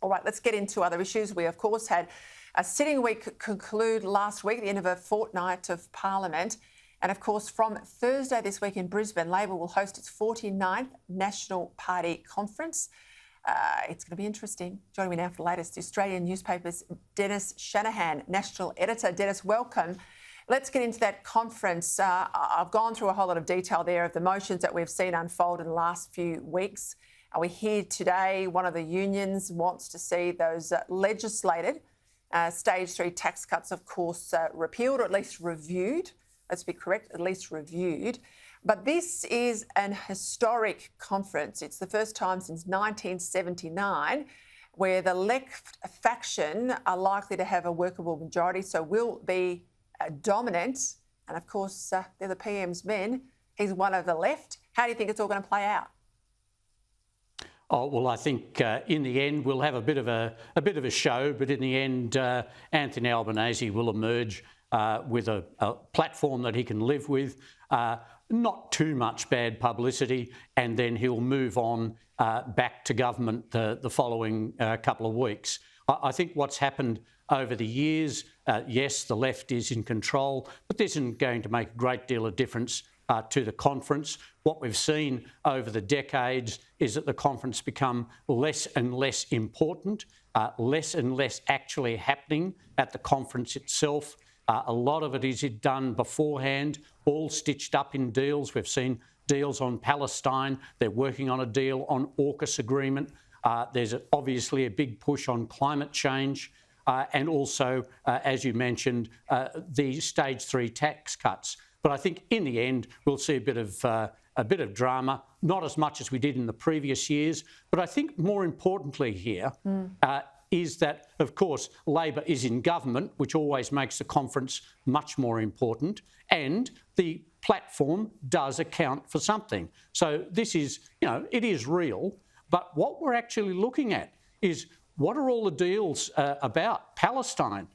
All right, let's get into other issues. We, of course, had a sitting week conclude last week, the end of a fortnight of Parliament. And, of course, from Thursday this week in Brisbane, Labor will host its 49th National Party Conference. It's going to be interesting. Joining me now for the latest Australian newspapers, Dennis Shanahan, National Editor. Dennis, welcome. Let's get into that conference. I've gone through a whole lot of detail there of the motions that we've seen unfold in the last few weeks. We hear today one of the unions wants to see those legislated stage 3 tax cuts, of course, repealed or at least reviewed. Let's be correct, at least reviewed. But this is an historic conference. It's the first time since 1979 where the left faction are likely to have a workable majority, so will be dominant. And of course, they're the PM's men. He's one of the left. How do you think it's all going to play out? Oh, well, I think in the end we'll have a bit of a show, but in the end, Anthony Albanese will emerge with a platform that he can live with, not too much bad publicity, and then he'll move on back to government the following couple of weeks. I think what's happened over the years, yes, the left is in control, but this isn't going to make a great deal of difference to the conference. What we've seen over the decades is that the conference become less and less important, less and less actually happening at the conference itself. A lot of it is done beforehand, all stitched up in deals. We've seen deals on Palestine. They're working on a deal on AUKUS agreement. There's obviously a big push on climate change. And also, as you mentioned, the stage 3 tax cuts. But I think in the end, we'll see a bit of drama, not as much as we did in the previous years. But I think more importantly here is that, of course, Labor is in government, which always makes the conference much more important. And the platform does account for something. So this is, it is real. But what we're actually looking at is what are all the deals about? Palestine,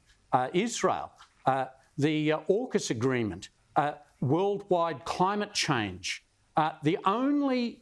Israel, the AUKUS agreement, worldwide climate change. The only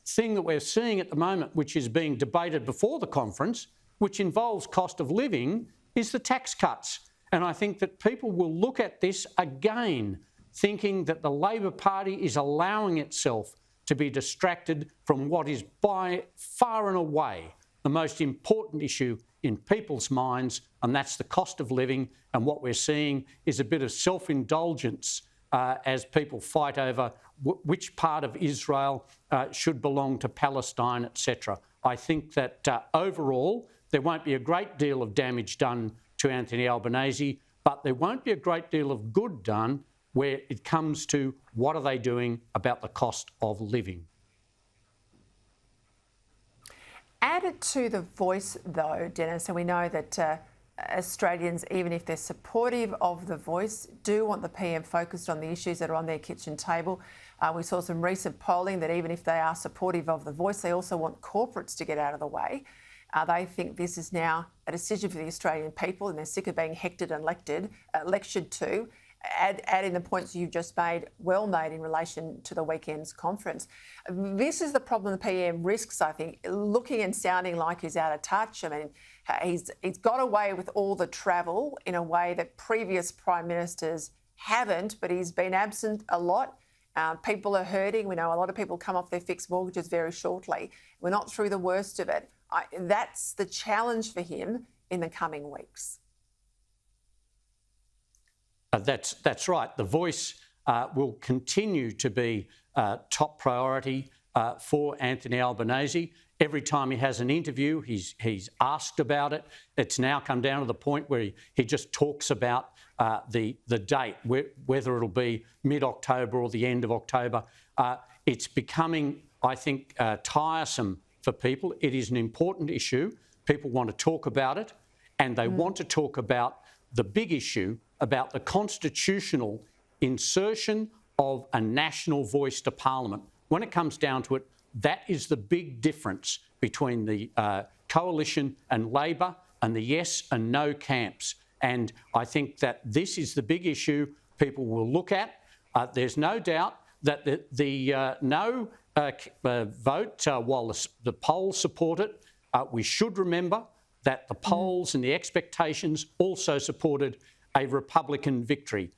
thing that we're seeing at the moment, which is being debated before the conference, which involves cost of living, is the tax cuts. And I think that people will look at this again, thinking that the Labor Party is allowing itself to be distracted from what is by far and away the most important issue in people's minds, and that's the cost of living. And what we're seeing is a bit of self-indulgence as people fight over which part of Israel should belong to Palestine, etc. I think that overall there won't be a great deal of damage done to Anthony Albanese, but there won't be a great deal of good done where it comes to what are they doing about the cost of living. Added to the voice, though, Dennis, and we know that Australians, even if they're supportive of the voice, do want the PM focused on the issues that are on their kitchen table. We saw some recent polling that even if they are supportive of the voice, they also want corporates to get out of the way. They think this is now a decision for the Australian people, and they're sick of being hectored and lectured to. Add in the points you've just made, well made in relation to the weekend's conference. This is the problem the PM risks, I think, looking and sounding like he's out of touch. I mean, he's got away with all the travel in a way that previous Prime Ministers haven't, but he's been absent a lot. People are hurting. We know a lot of people come off their fixed mortgages very shortly. We're not through the worst of it. That's the challenge for him in the coming weeks. That's right. The voice will continue to be top priority for Anthony Albanese. Every time he has an interview, he's asked about it. It's now come down to the point where he just talks about the date, whether it'll be mid-October or the end of October. It's becoming, I think, tiresome for people. It is an important issue. People want to talk about it, and they want to talk about the big issue about the constitutional insertion of a national voice to Parliament. When it comes down to it, that is the big difference between the coalition and Labor and the yes and no camps. And I think that this is the big issue people will look at. There's no doubt that the no vote, while the polls support it, we should remember that the polls and the expectations also supported a Republican victory.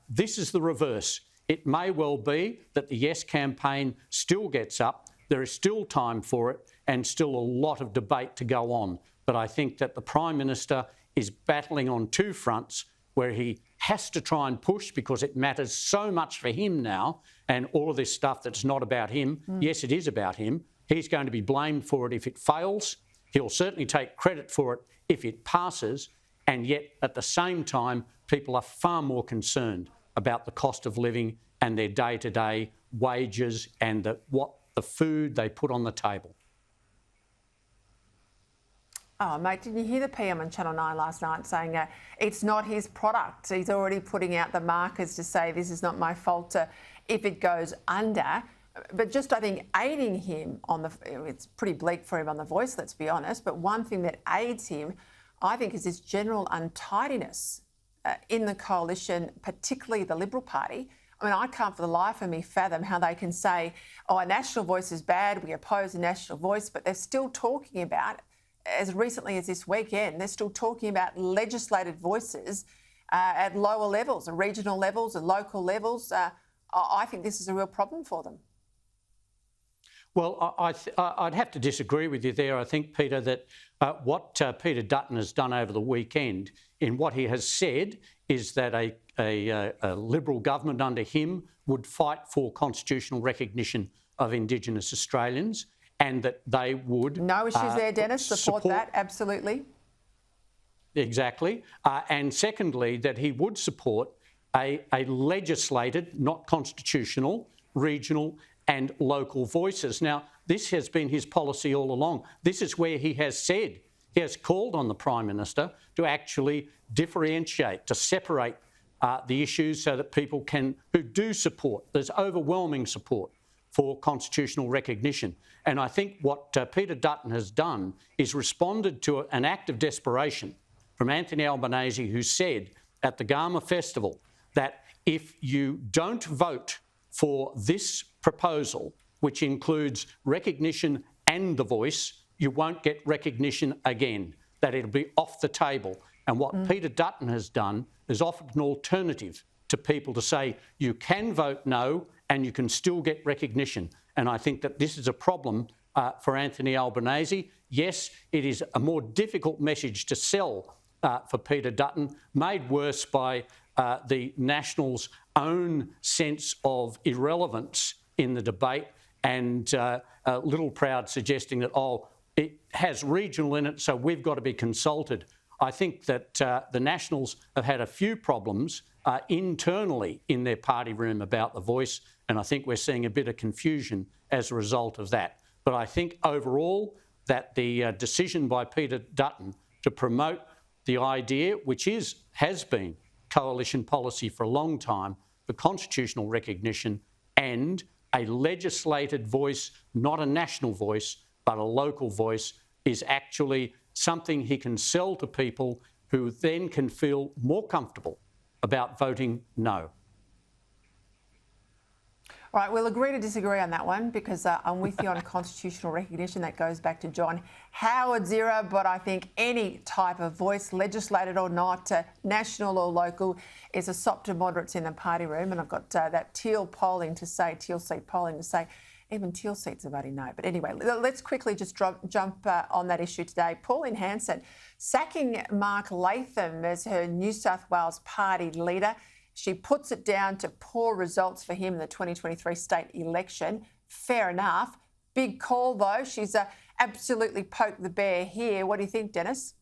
This is the reverse. It may well be that the Yes campaign still gets up. There is still time for it and still a lot of debate to go on. But I think that the Prime Minister is battling on two fronts where he has to try and push because it matters so much for him now, and all of this stuff that's not about him. Yes, it is about him. He's going to be blamed for it if it fails. He'll certainly take credit for it if it passes. And yet, at the same time, people are far more concerned about the cost of living and their day-to-day wages and the food they put on the table. Oh, mate, did you hear the PM on Channel 9 last night saying it's not his product? He's already putting out the markers to say this is not my fault if it goes under. But just, I think, aiding him it's pretty bleak for him on The Voice, let's be honest, but one thing that aids him, I think, is this general untidiness in the coalition, particularly the Liberal Party. I mean, I can't for the life of me fathom how they can say, oh, a national voice is bad, we oppose a national voice, but they're still talking about, as recently as this weekend, they're still talking about legislated voices at lower levels, at regional levels, at local levels. I think this is a real problem for them. Well, I'd have to disagree with you there. I think, Peter, that what Peter Dutton has done over the weekend in what he has said is that a Liberal government under him would fight for constitutional recognition of Indigenous Australians and that they would... No issues there, Dennis. Support that, absolutely. Exactly. And secondly, that he would support a legislated, not constitutional, regional and local voices. Now, this has been his policy all along. This is where he has said, he has called on the Prime Minister to actually differentiate, to separate the issues so that people who do support, there's overwhelming support for constitutional recognition. And I think what Peter Dutton has done is responded to an act of desperation from Anthony Albanese, who said at the Garma Festival that if you don't vote for this proposal, which includes recognition and the voice, you won't get recognition again, that it'll be off the table. And what Peter Dutton has done is offered an alternative to people to say you can vote no and you can still get recognition. And I think that this is a problem for Anthony Albanese. Yes, it is a more difficult message to sell for Peter Dutton, made worse by the Nationals' own sense of irrelevance in the debate and Little Proud suggesting that, oh, it has regional in it, so we've got to be consulted. I think that the Nationals have had a few problems internally in their party room about the voice, and I think we're seeing a bit of confusion as a result of that. But I think overall that the decision by Peter Dutton to promote the idea, which has been coalition policy for a long time, for constitutional recognition and a legislated voice, not a national voice, but a local voice, is actually something he can sell to people who then can feel more comfortable about voting no. All right, we'll agree to disagree on that one because I'm with you on constitutional recognition. That goes back to John Howard's era, but I think any type of voice, legislated or not, national or local, is a sop to moderates in the party room. And I've got that teal seat polling to say, even teal seats are voting no. But anyway, let's quickly just jump on that issue today. Pauline Hanson sacking Mark Latham as her New South Wales party leader. She puts it down to poor results for him in the 2023 state election. Fair enough. Big call, though. She's absolutely poked the bear here. What do you think, Dennis?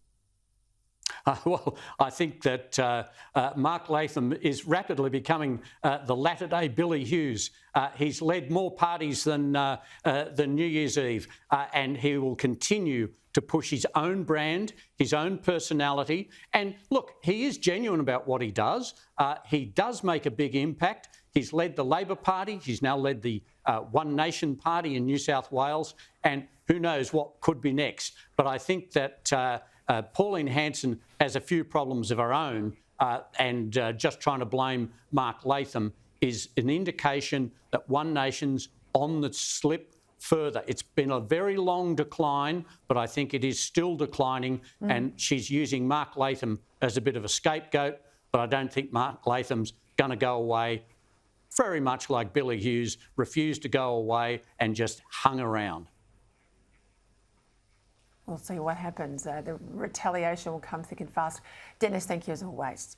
Well, I think that Mark Latham is rapidly becoming the latter-day Billy Hughes. He's led more parties than New Year's Eve, and he will continue to push his own brand, his own personality. And look, he is genuine about what he does. He does make a big impact. He's led the Labor Party. He's now led the One Nation Party in New South Wales. And who knows what could be next. But I think that Pauline Hanson has a few problems of her own, and just trying to blame Mark Latham is an indication that One Nation's on the slip further. It's been a very long decline, but I think it is still declining, and she's using Mark Latham as a bit of a scapegoat, but I don't think Mark Latham's going to go away, very much like Billy Hughes refused to go away and just hung around. We'll see what happens. The retaliation will come thick and fast. Dennis, thank you as always.